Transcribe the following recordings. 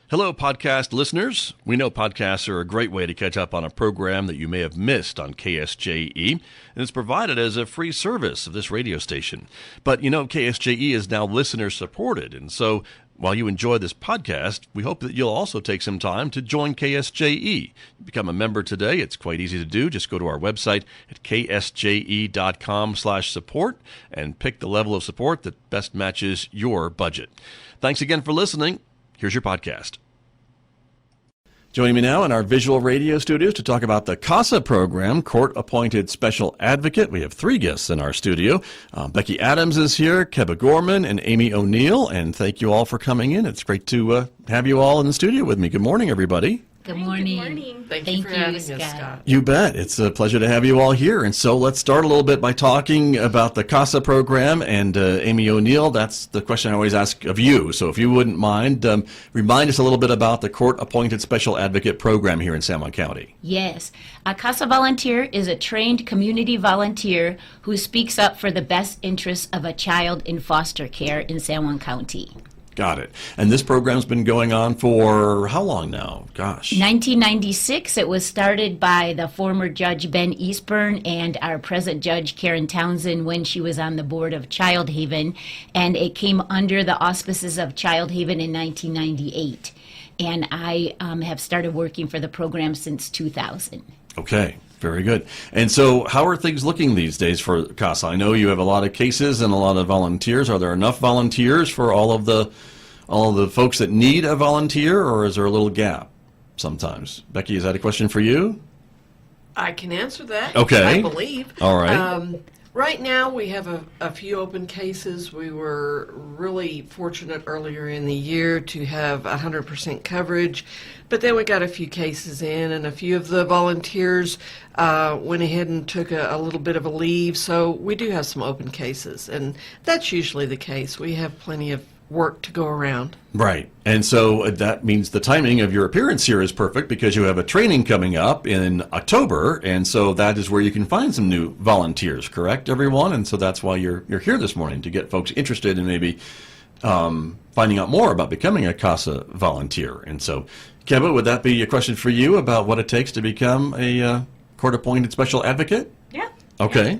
Hello, podcast listeners. We know podcasts are a great way to catch up on a program that you may have missed on KSJE, and it's provided as a free service of this radio station. But you know, KSJE is now listener-supported, and so while you enjoy this podcast, we hope that you'll also take some time to join KSJE. Become a member today. It's quite easy to do. Just go to our website at ksje.com/support and pick the level of support that best matches your budget. Thanks again for listening. Here's your podcast. Joining me now in our visual radio studios to talk about the C.A.S.A program, Court-Appointed Special Advocate. We have three guests in our studio. Becky Adams is here, Keba Gorman, and Amy O'Neill. And thank you all for coming in. It's great to have you all in the studio with me. Good morning, everybody. Good morning. Good morning. Thank you for having us, Scott. You bet. It's a pleasure to have you all here. And so let's start a little bit by talking about the C.A.S.A program. And Amy O'Neill, that's the question I always ask of you. So if you wouldn't mind, remind us a little bit about the Court-Appointed Special Advocate program here in San Juan County. Yes. A C.A.S.A volunteer is a trained community volunteer who speaks up for the best interests of a child in foster care in San Juan County. Got it. And this program's been going on for how long now? Gosh. 1996. It was started by the former Judge Ben Eastburn and our present Judge Karen Townsend when she was on the board of Child Haven. And it came under the auspices of Child Haven in 1998. And I have started working for the program since 2000. Okay. Very good. And so how are things looking these days for C.A.S.A? I know you have a lot of cases and a lot of volunteers. Are there enough volunteers for all of the folks that need a volunteer, or is there a little gap sometimes? Becky, is that a question for you? I can answer that. Okay. I believe. All right. Right now we have a few open cases. We were really fortunate earlier in the year to have 100% coverage, but then we got a few cases in, and a few of the volunteers went ahead and took a little bit of a leave, so we do have some open cases, and that's usually the case. We have plenty of work to go around. Right. And so that means the timing of your appearance here is perfect because you have a training coming up in October, and so that is where you can find some new volunteers, correct, everyone? And so that's why you're here this morning, to get folks interested in maybe finding out more about becoming a C.A.S.A volunteer. And so, Keba, would that be a question for you about what it takes to become a court-appointed special advocate? Yeah. Okay. Yeah.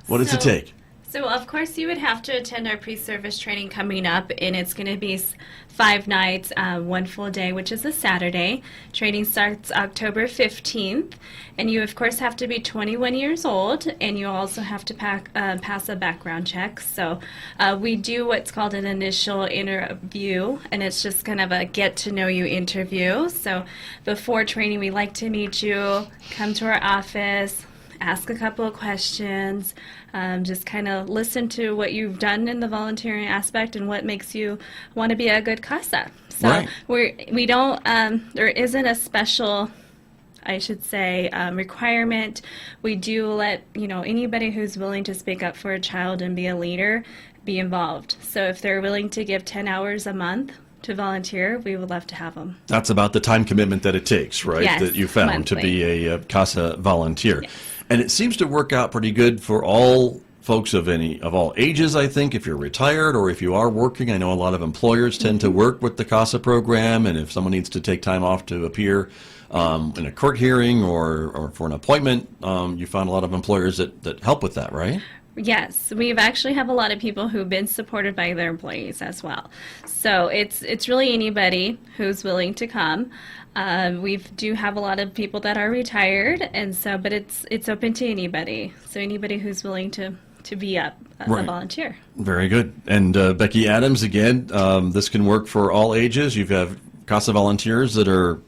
What does it take? So, of course, you would have to attend our pre-service training coming up, and it's going to be 5 nights, 1 full day, which is a Saturday. Training starts October 15th, and you, of course, have to be 21 years old, and you also have to pass a background check. So we do what's called an initial interview, and it's just kind of a get-to-know-you interview. So before training, we like to meet you, come to our office, ask a couple of questions, just kind of listen to what you've done in the volunteering aspect and what makes you want to be a good C.A.S.A. So right. we don't, there isn't a special, I should say, requirement. We do let, anybody who's willing to speak up for a child and be a leader be involved. So if they're willing to give 10 hours a month to volunteer, we would love to have them. That's about the time commitment that it takes, right? Yes, that you found monthly. To be a C.A.S.A volunteer. Yes. And it seems to work out pretty good for all folks of all ages, I think, if you're retired or if you are working. I know a lot of employers tend to work with the C.A.S.A program, and if someone needs to take time off to appear in a court hearing or for an appointment, you found a lot of employers that help with that, right? Yes, we actually have a lot of people who've been supported by their employees as well. So it's really anybody who's willing to come. We do have a lot of people that are retired, and so, but it's open to anybody. So anybody who's willing to be a volunteer. Very good. And Becky Adams, again, this can work for all ages. You have C.A.S.A volunteers that are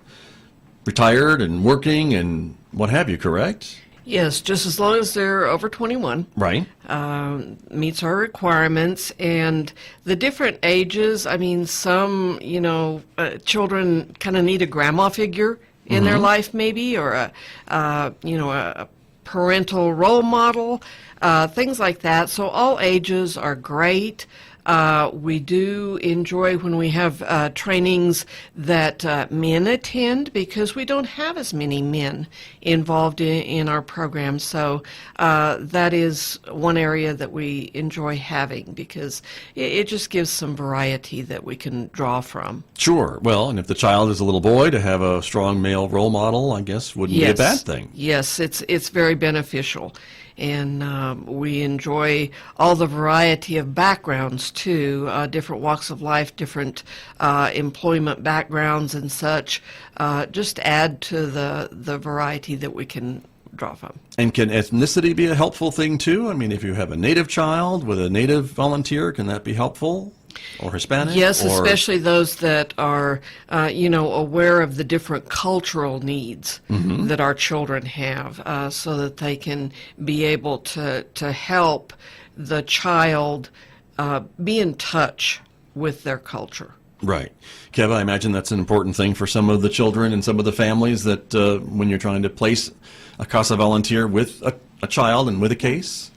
retired and working and what have you, correct? Yes, just as long as they're over 21. Right. Meets our requirements. And the different ages, I mean, some, children kind of need a grandma figure in their life maybe, or a parental role model, things like that. So all ages are great. We do enjoy when we have trainings that men attend, because we don't have as many men involved in our program. So that is one area that we enjoy having, because it just gives some variety that we can draw from. Sure. Well, and if the child is a little boy, to have a strong male role model, I guess, wouldn't be a bad thing. Yes, it's very beneficial. And we enjoy all the variety of backgrounds, too, different walks of life, different employment backgrounds and such, just add to the variety that we can draw from. And can ethnicity be a helpful thing, too? I mean, if you have a Native child with a Native volunteer, can that be helpful? Or Hispanic? Yes, or... especially those that are, aware of the different cultural needs that our children have, so that they can be able to help the child be in touch with their culture. Right. Kev, I imagine that's an important thing for some of the children and some of the families, that when you're trying to place a C.A.S.A volunteer with a child and with a case?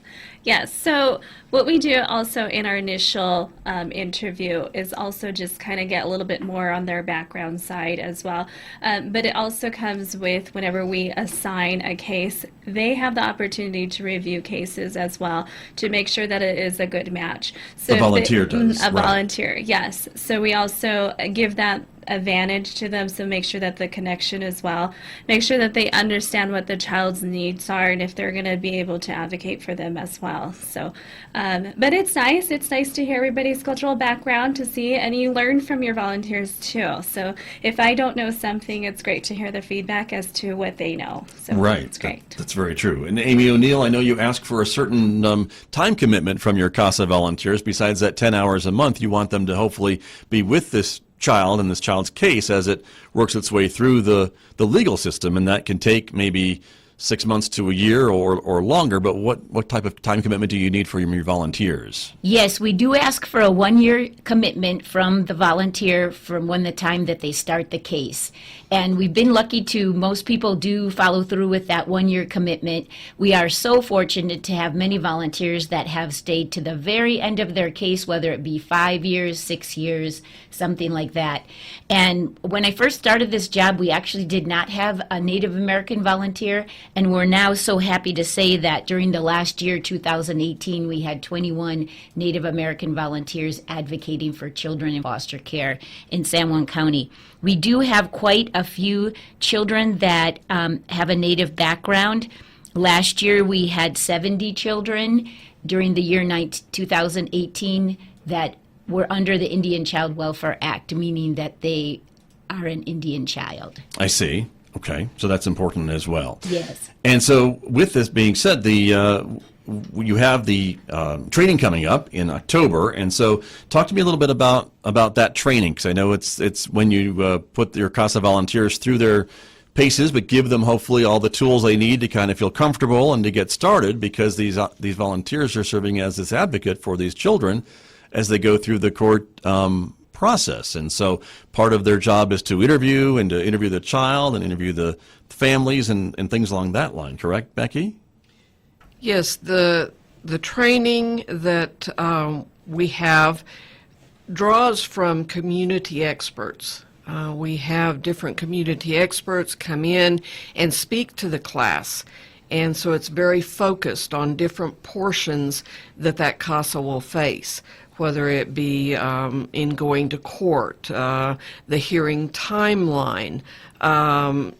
Yes, so what we do also in our initial interview is also just kind of get a little bit more on their background side as well. But it also comes with, whenever we assign a case, they have the opportunity to review cases as well to make sure that it is a good match. So the volunteer does. A volunteer, yes. So we also give that advantage to them, so make sure that the connection as well, make sure that they understand what the child's needs are and if they're going to be able to advocate for them as well. So but it's nice to hear everybody's cultural background, to see, and you learn from your volunteers too. So if I don't know something, it's great to hear the feedback as to what they know. So right. It's great. That's very true. And Amy O'Neill, I know you ask for a certain time commitment from your C.A.S.A volunteers. Besides that 10 hours a month, you want them to hopefully be with this child and this child's case as it works its way through the legal system, and that can take maybe 6 months to a year or longer. But what type of time commitment do you need for your volunteers? Yes, we do ask for a 1-year commitment from the volunteer from the time that they start the case. And we've been lucky to, most people do follow through with that 1-year commitment. We are so fortunate to have many volunteers that have stayed to the very end of their case, whether it be 5 years, 6 years, something like that. And when I first started this job, we actually did not have a Native American volunteer, and we're now so happy to say that during the last year, 2018, we had 21 Native American volunteers advocating for children in foster care in San Juan County. We do have quite a few children that have a Native background. Last year we had 70 children during the year 2018 that were under the Indian Child Welfare Act, meaning that they are an Indian child. I see. Okay, so that's important as well. Yes. And so with this being said, you have the training coming up in October, and so talk to me a little bit about that training, because I know it's when you put your C.A.S.A volunteers through their paces, but give them hopefully all the tools they need to kind of feel comfortable and to get started, because these volunteers are serving as this advocate for these children as they go through the court process. And so part of their job is to interview the child and interview the families and things along that line. Correct, Becky? Yes, the training that we have draws from community experts. We have different community experts come in and speak to the class. And so it's very focused on different portions that C.A.S.A will face, whether it be in going to court, the hearing timeline,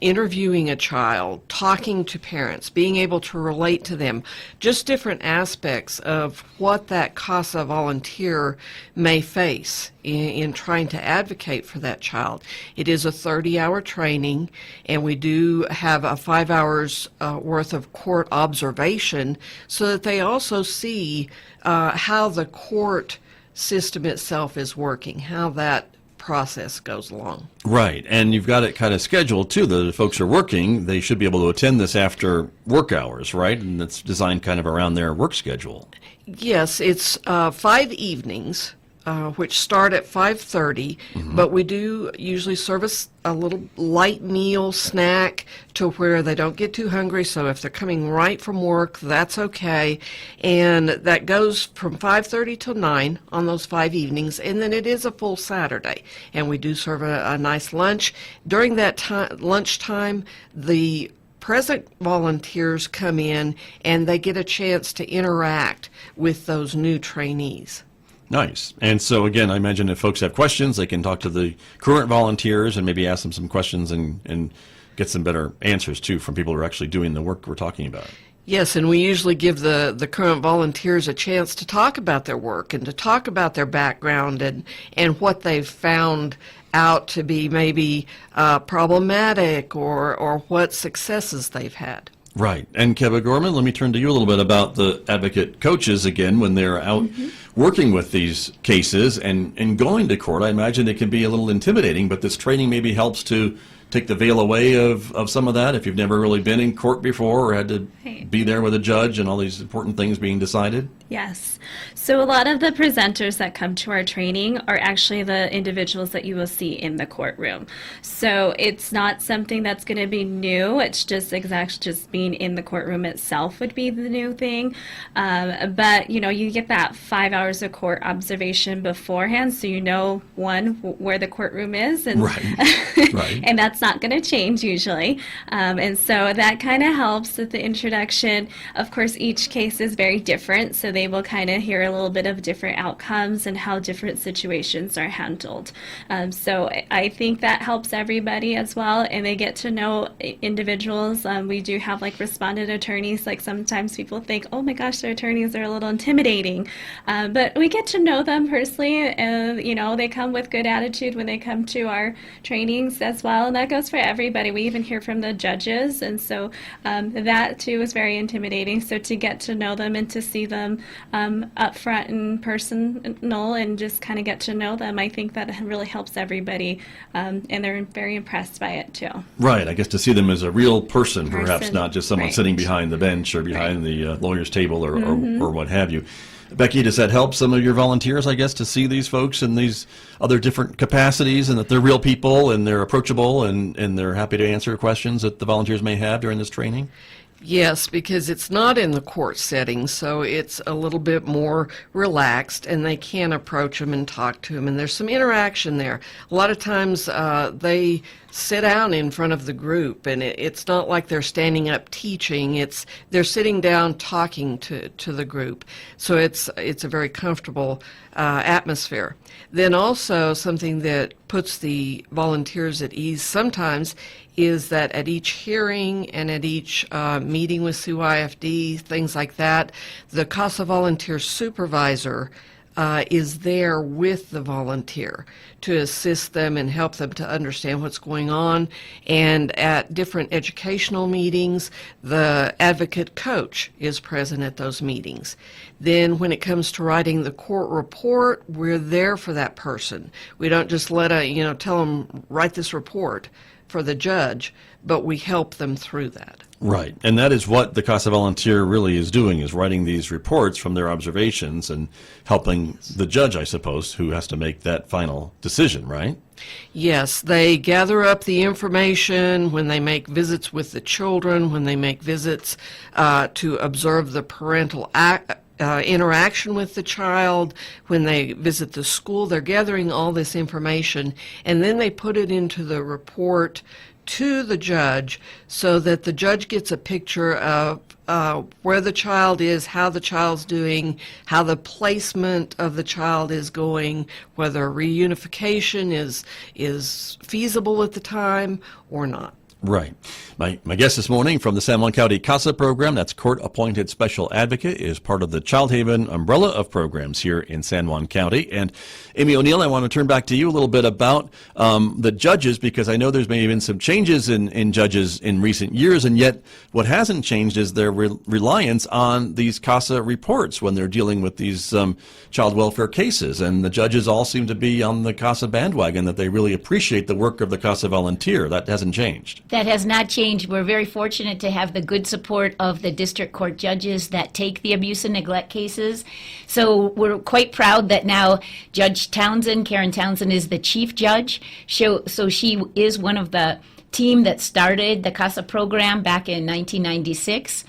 interviewing a child, talking to parents, being able to relate to them, just different aspects of what that C.A.S.A volunteer may face in trying to advocate for that child. It is a 30-hour training, and we do have a 5 hours worth of court observation, so that they also see how the court system itself is working, how that process goes along. Right, and you've got it kind of scheduled too. The folks are working, they should be able to attend this after work hours, right? And it's designed kind of around their work schedule. Yes, it's 5 evenings which start at 5:30, but we do usually service a little light meal snack to where they don't get too hungry. So if they're coming right from work, that's okay. And that goes from 5:30 till 9 on those 5 evenings, and then it is a full Saturday. And we do serve a nice lunch. During that time, lunchtime, the present volunteers come in and they get a chance to interact with those new trainees. Nice. And so, again, I imagine if folks have questions, they can talk to the current volunteers and maybe ask them some questions and get some better answers, too, from people who are actually doing the work we're talking about. Yes, and we usually give the current volunteers a chance to talk about their work and to talk about their background and what they've found out to be maybe problematic or what successes they've had. Right. And Kevin Gorman, let me turn to you a little bit about the advocate coaches again when they're out working with these cases and going to court. I imagine it can be a little intimidating, but this training maybe helps to take the veil away of some of that if you've never really been in court before or had to be there with a judge and all these important things being decided. Yes. So a lot of the presenters that come to our training are actually the individuals that you will see in the courtroom. So it's not something that's going to be new. It's just being in the courtroom itself would be the new thing. But, you get that 5 hours of court observation beforehand, so you know, one, where the courtroom is. And, right. and that's not going to change usually. And so that kind of helps with the introduction. Of course, each case is very different, so they will kind of hear a little bit of different outcomes and how different situations are handled. So I think that helps everybody as well, and they get to know individuals. We do have respondent attorneys. Sometimes people think, oh my gosh, their attorneys are a little intimidating, but we get to know them personally. They come with good attitude when they come to our trainings as well, and that goes for everybody. We even hear from the judges, and so that too is very intimidating. So to get to know them and to see them up front and personal and just kind of get to know them, I think that really helps everybody, and they're very impressed by it too. Right. I guess to see them as a real person, perhaps not just someone right. sitting behind the bench or behind the lawyer's table or what have you. Becky, does that help some of your volunteers, I guess, to see these folks in these other different capacities and that they're real people and they're approachable and they're happy to answer questions that the volunteers may have during this training? Yes, because it's not in the court setting, so it's a little bit more relaxed, and they can approach them and talk to them, and there's some interaction there. A lot of times they sit down in front of the group, and it's not like they're standing up teaching. They're sitting down talking to the group, so it's a very comfortable atmosphere. Then also something that puts the volunteers at ease sometimes is that at each hearing and at each meeting with CASA, things like that, the CASA volunteer supervisor is there with the volunteer to assist them and help them to understand what's going on. And at different educational meetings, the advocate coach is present at those meetings. Then when it comes to writing the court report, we're there for that person. We don't just tell them, write this report for the judge, but we help them through that. Right. And that is what the CASA volunteer really is doing, is writing these reports from their observations and helping the judge, I suppose, who has to make that final decision, right? Yes, they gather up the information when they make visits with the children, when they make visits to observe the parental interaction with the child, when they visit the school. They're gathering all this information, and then they put it into the report to the judge so that the judge gets a picture of where the child is, how the child's doing, how the placement of the child is going, whether reunification is feasible at the time or not. Right. My guest this morning from the San Juan County CASA program, that's Court-Appointed Special Advocate, is part of the Child Haven umbrella of programs here in San Juan County. And Amy O'Neill, I want to turn back to you a little bit about the judges, because I know there's maybe been some changes in judges in recent years, and yet what hasn't changed is their reliance on these CASA reports when they're dealing with these child welfare cases. And the judges all seem to be on the CASA bandwagon, that they really appreciate the work of the CASA volunteer. That hasn't changed. That has not changed. We're very fortunate to have the good support of the district court judges that take the abuse and neglect cases. So we're quite proud that now Judge Townsend, Karen Townsend, is the chief judge. So she is one of the team that started the C.A.S.A program back in 1996.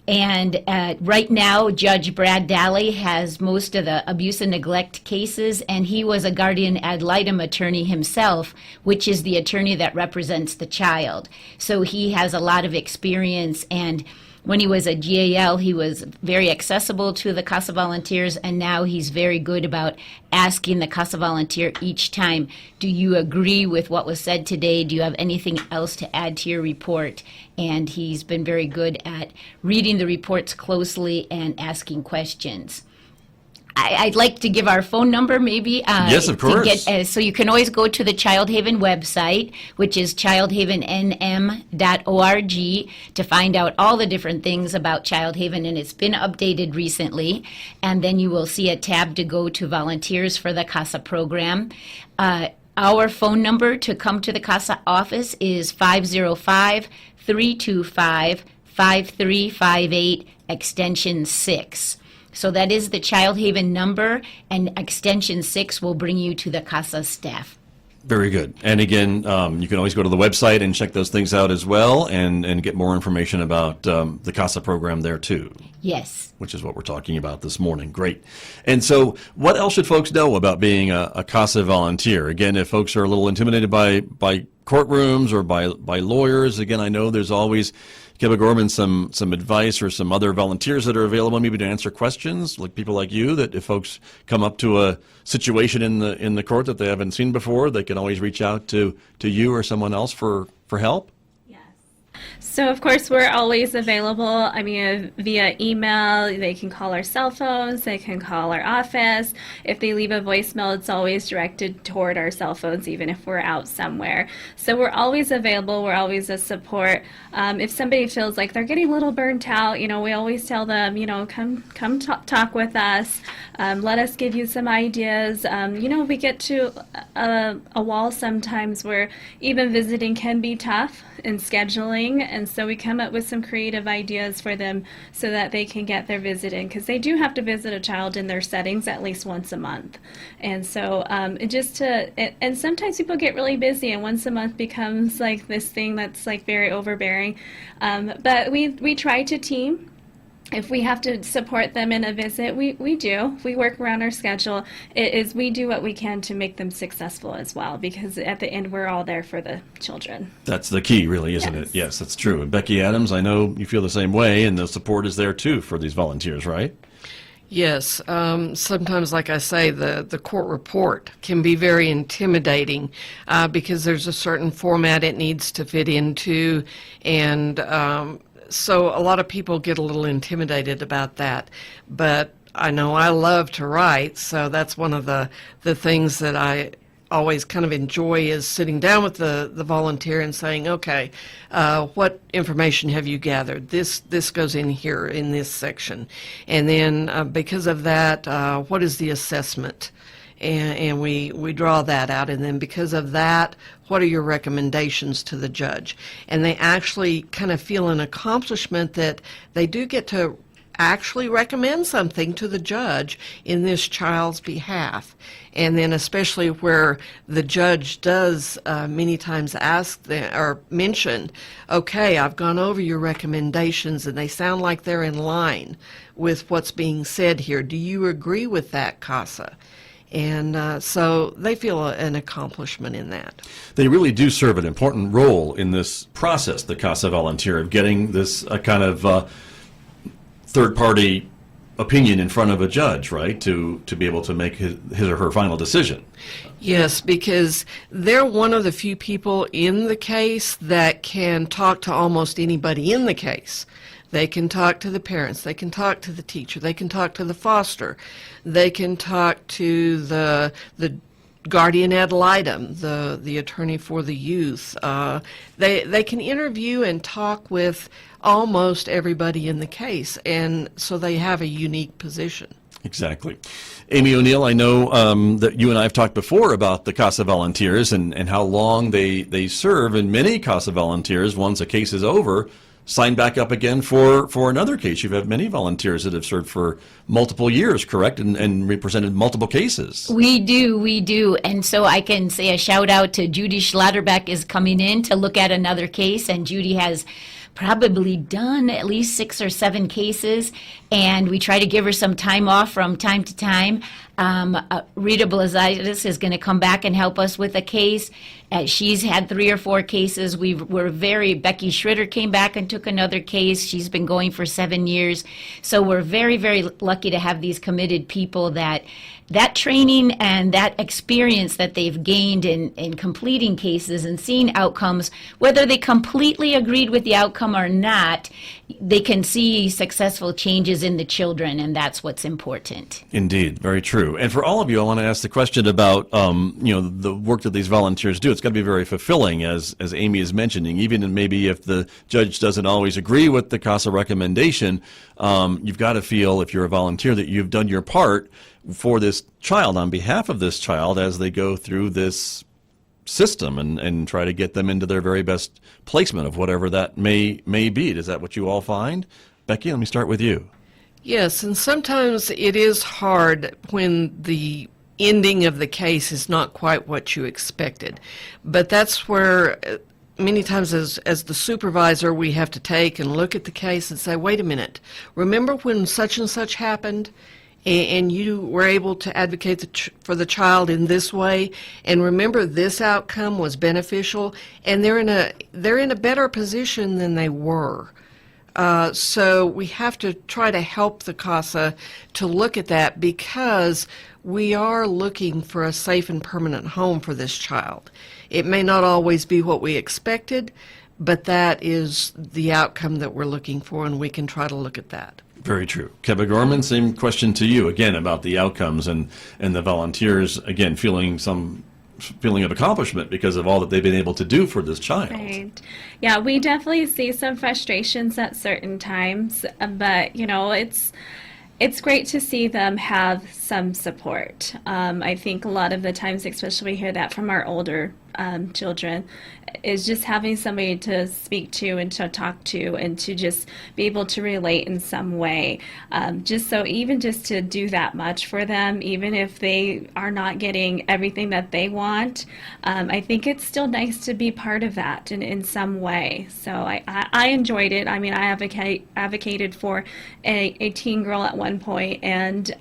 And right now, Judge Brad Daly has most of the abuse and neglect cases, and he was a guardian ad litem attorney himself, which is the attorney that represents the child. So he has a lot of experience, and when he was a GAL, he was very accessible to the C.A.S.A volunteers, and now he's very good about asking the C.A.S.A volunteer each time, do you agree with what was said today? Do you have anything else to add to your report? And he's been very good at reading the reports closely and asking questions. I'd like to give our phone number, maybe. Yes, of course. So you can always go to the Child Haven website, which is childhavennm.org, to find out all the different things about Child Haven, and it's been updated recently. And then you will see a tab to go to volunteers for the C.A.S.A program. Our phone number to come to the C.A.S.A office is 505-325-5358, extension 6. So that is the Child Haven number, and extension 6 will bring you to the C.A.S.A staff. Very good. And again, you can always go to the website and check those things out as well, and get more information about the C.A.S.A program there too. Yes. Which is what we're talking about this morning. Great. And so what else should folks know about being a C.A.S.A volunteer? Again, if folks are a little intimidated by courtrooms or by lawyers, again, I know there's always, Kibba Gorman, some advice or some other volunteers that are available maybe to answer questions, like people like you, that if folks come up to a situation in the court that they haven't seen before, they can always reach out to you or someone else for help. So, of course, we're always available, via email. They can call our cell phones. They can call our office. If they leave a voicemail, it's always directed toward our cell phones, even if we're out somewhere. So we're always available. We're always a support. If somebody feels like they're getting a little burnt out, we always tell them, come talk with us. Let us give you some ideas. We get to a wall sometimes where even visiting can be tough in scheduling, and so we come up with some creative ideas for them so that they can get their visit in, because they do have to visit a child in their settings at least once a month. And so and sometimes people get really busy, and once a month becomes like this thing that's like very overbearing. But we try to team. If we have to support them in a visit, we do. We work around our schedule. We do what we can to make them successful as well, because at the end, we're all there for the children. That's the key, really, isn't it? Yes, that's true. And Becky Adams, I know you feel the same way, and the support is there, too, for these volunteers, right? Yes. Sometimes, like I say, the court report can be very intimidating because there's a certain format it needs to fit into, and so a lot of people get a little intimidated about that. But I know I love to write, so that's one of the things that I always kind of enjoy, is sitting down with the volunteer and saying, okay, what information have you gathered? This goes in here in this section. And then because of that, what is the assessment? And we draw that out, and then because of that, what are your recommendations to the judge? And they actually kind of feel an accomplishment that they do get to actually recommend something to the judge in this child's behalf. And then especially where the judge does many times ask them, or mention, okay, I've gone over your recommendations and they sound like they're in line with what's being said here. Do you agree with that, C.A.S.A? And so they feel an accomplishment in that. They really do serve an important role in this process, the C.A.S.A volunteer, of getting this kind of third-party opinion in front of a judge, right, to be able to make his or her final decision. Yes, because they're one of the few people in the case that can talk to almost anybody in the case. They can talk to the parents, they can talk to the teacher, they can talk to the foster, they can talk to the guardian ad litem, the attorney for the youth. They can interview and talk with almost everybody in the case, and so they have a unique position. Exactly. Amy O'Neill, I know that you and I have talked before about the C.A.S.A volunteers and how long they serve, and many C.A.S.A volunteers, once a case is over, sign back up again for another case. You've had many volunteers that have served for multiple years, correct, and represented multiple cases. We do. And so I can say a shout out to Judy Schlotterbeck is coming in to look at another case, and Judy has probably done at least 6 or 7 cases, and we try to give her some time off from time to time. Rita Blazaitis is going to come back and help us with a case. She's had 3 or 4 cases. Becky Schritter came back and took another case. She's been going for 7 years. So we're very, very lucky to have these committed people that training and that experience that they've gained in completing cases and seeing outcomes, whether they completely agreed with the outcome or not, they can see successful changes in the children, and that's what's important. Indeed, very true. And for all of you, I want to ask the question about the work that these volunteers do. It's got to be very fulfilling, as Amy is mentioning, even maybe if the judge doesn't always agree with the C.A.S.A recommendation. You've got to feel, if you're a volunteer, that you've done your part for this child, on behalf of this child, as they go through this system and try to get them into their very best placement of whatever that may be. Is that what you all find? Becky, let me start with you. Yes, and sometimes it is hard when the ending of the case is not quite what you expected. But that's where many times as the supervisor, we have to take and look at the case and say, wait a minute, remember when such and such happened? And you were able to advocate for the child in this way, and remember this outcome was beneficial, and they're in a better position than they were. So we have to try to help the C.A.S.A to look at that, because we are looking for a safe and permanent home for this child. It may not always be what we expected, but that is the outcome that we're looking for, and we can try to look at that. Very true. Keba Gorman, same question to you, again, about the outcomes and the volunteers, again, feeling some feeling of accomplishment because of all that they've been able to do for this child. Right. Yeah, we definitely see some frustrations at certain times, but, it's great to see them have some support. I think a lot of the times, especially we hear that from our older children, is just having somebody to speak to and to talk to and to just be able to relate in some way. Just to do that much for them, even if they are not getting everything that they want, I think it's still nice to be part of that in some way. So I enjoyed it. I mean, I advocated for a teen girl at one point, and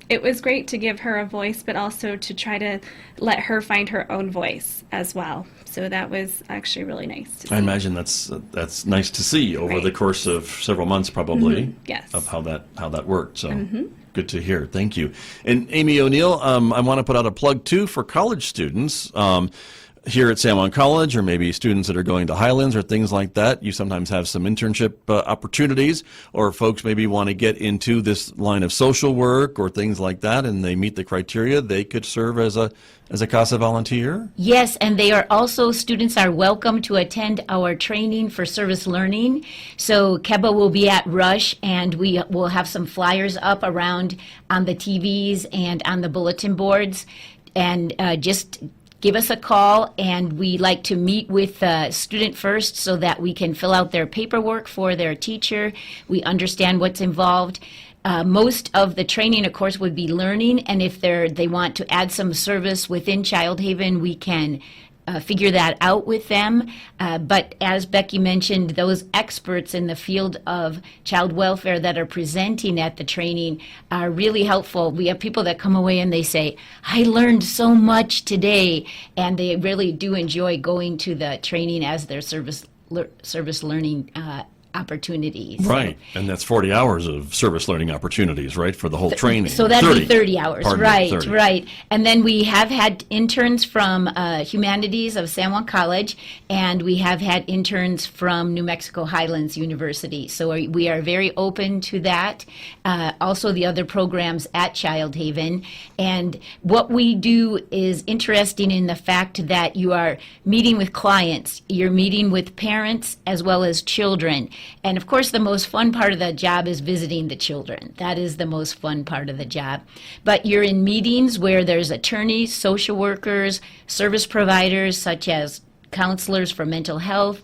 it was great to give her a voice, but also to try to let her find her own voice as well. So that was actually really nice to see. I imagine that's nice to see over Right. the course of several months, probably. Mm-hmm. Yes. Of how that worked. So good to hear. Thank you. And Amy O'Neill, I want to put out a plug too for college students. Here at San Juan College, or maybe students that are going to Highlands or things like that, you sometimes have some internship opportunities, or folks maybe want to get into this line of social work or things like that, and they meet the criteria. They could serve as a C.A.S.A volunteer? Yes, and students are welcome to attend our training for service learning. So Keba will be at Rush, and we will have some flyers up around on the TVs and on the bulletin boards. And just give us a call, and we like to meet with the student first so that we can fill out their paperwork for their teacher. We understand what's involved. Most of the training, of course, would be learning, and if they want to add some service within Child Haven, we can figure that out with them. But as Becky mentioned, those experts in the field of child welfare that are presenting at the training are really helpful. We have people that come away and they say, I learned so much today, and they really do enjoy going to the training as their service learning opportunities. Right, and that's 40 hours of service learning opportunities, right, for the whole training. So that'd be 30 hours, right, 30. Right. And then we have had interns from Humanities of San Juan College, and we have had interns from New Mexico Highlands University. So we are very open to that. Also the other programs at Child Haven. And what we do is interesting in the fact that you are meeting with clients, you're meeting with parents as well as children. And of course, the most fun part of the job is visiting the children. That is the most fun part of the job. But you're in meetings where there's attorneys, social workers, service providers such as counselors for mental health,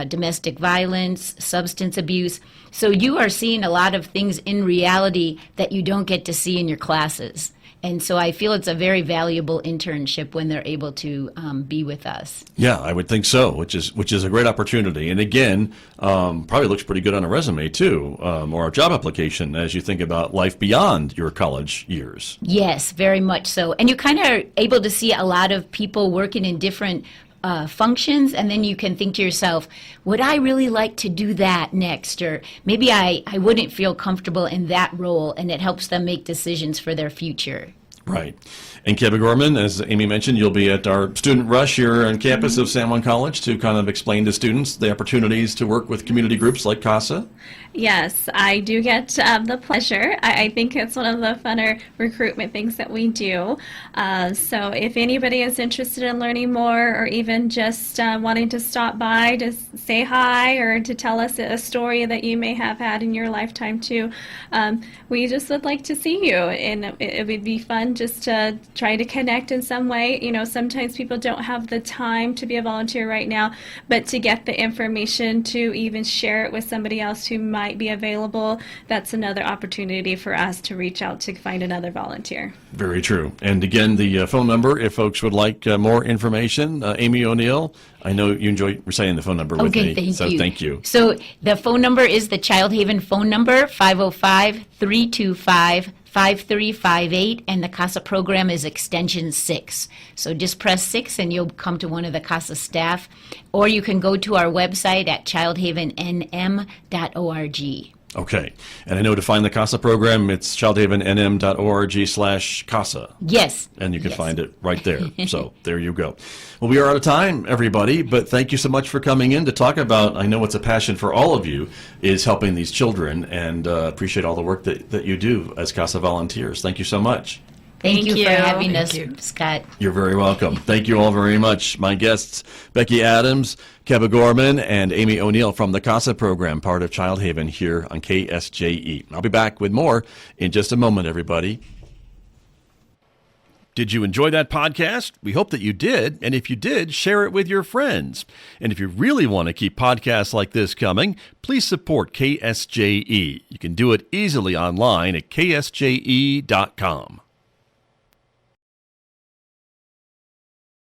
domestic violence, substance abuse. So you are seeing a lot of things in reality that you don't get to see in your classes. And so I feel it's a very valuable internship when they're able to be with us. Yeah, I would think so, which is a great opportunity. And again, probably looks pretty good on a resume too, or a job application as you think about life beyond your college years. Yes, very much so. And you kind of are able to see a lot of people working in different functions, and then you can think to yourself, would I really like to do that next? Or maybe I wouldn't feel comfortable in that role, and it helps them make decisions for their future. Right. And Kevin Gorman, as Amy mentioned, you'll be at our student rush here on campus of San Juan College to kind of explain to students the opportunities to work with community groups like C.A.S.A. Yes, I do get the pleasure. I think it's one of the funner recruitment things that we do. So if anybody is interested in learning more, or even just wanting to stop by to say hi or to tell us a story that you may have had in your lifetime too, we just would like to see you. And it would be fun just to try to connect in some way. You know, sometimes people don't have the time to be a volunteer right now, but to get the information to even share it with somebody else who might be available, that's another opportunity for us to reach out to find another volunteer. Very true. And again, the phone number, if folks would like more information, Amy O'Neill, I know you enjoy saying the phone number with me. Thank you. So the phone number is the Child Haven phone number, 505-325-5358, and the C.A.S.A program is extension 6. So just press 6 and you'll come to one of the C.A.S.A staff, or you can go to our website at childhavennm.org. Okay. And I know to find the C.A.S.A program, it's childhavennm.org/C.A.S.A. Yes. And you can find it right there. So there you go. Well, we are out of time, everybody, but thank you so much for coming in to talk about, I know it's a passion for all of you, is helping these children, and appreciate all the work that you do as C.A.S.A volunteers. Thank you so much. Thank you for having Thank us, you. Scott. You're very welcome. Thank you all very much. My guests, Becky Adams, Kevin Gorman, and Amy O'Neill from the C.A.S.A program, part of Child Haven here on KSJE. I'll be back with more in just a moment, everybody. Did you enjoy that podcast? We hope that you did. And if you did, share it with your friends. And if you really want to keep podcasts like this coming, please support KSJE. You can do it easily online at ksje.com.